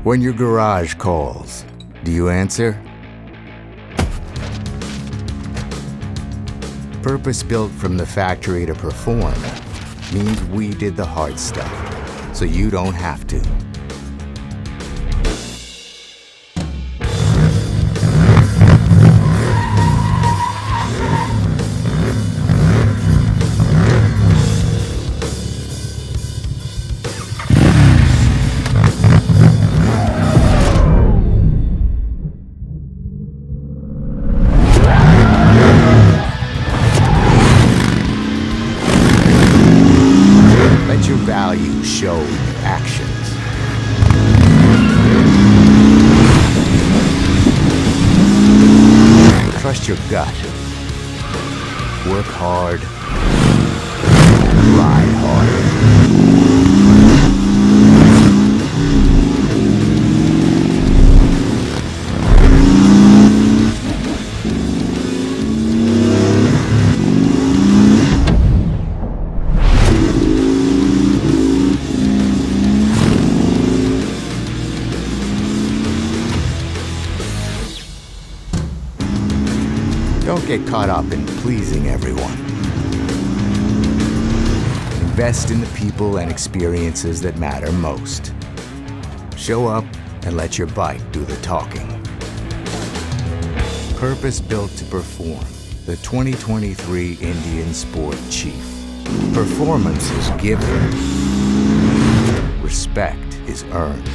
When your garage calls, do you answer? Purpose-built from the factory to perform means we did the hard stuff, so you don't have to. Let your values show in actions. Trust your gut. Work hard. Ride hard. Don't get caught up in pleasing everyone. Invest in the people and experiences that matter most. Show up and let your bike do the talking. Purpose-built to perform. The 2023 Indian Sport Chief. Performance is given. Respect is earned.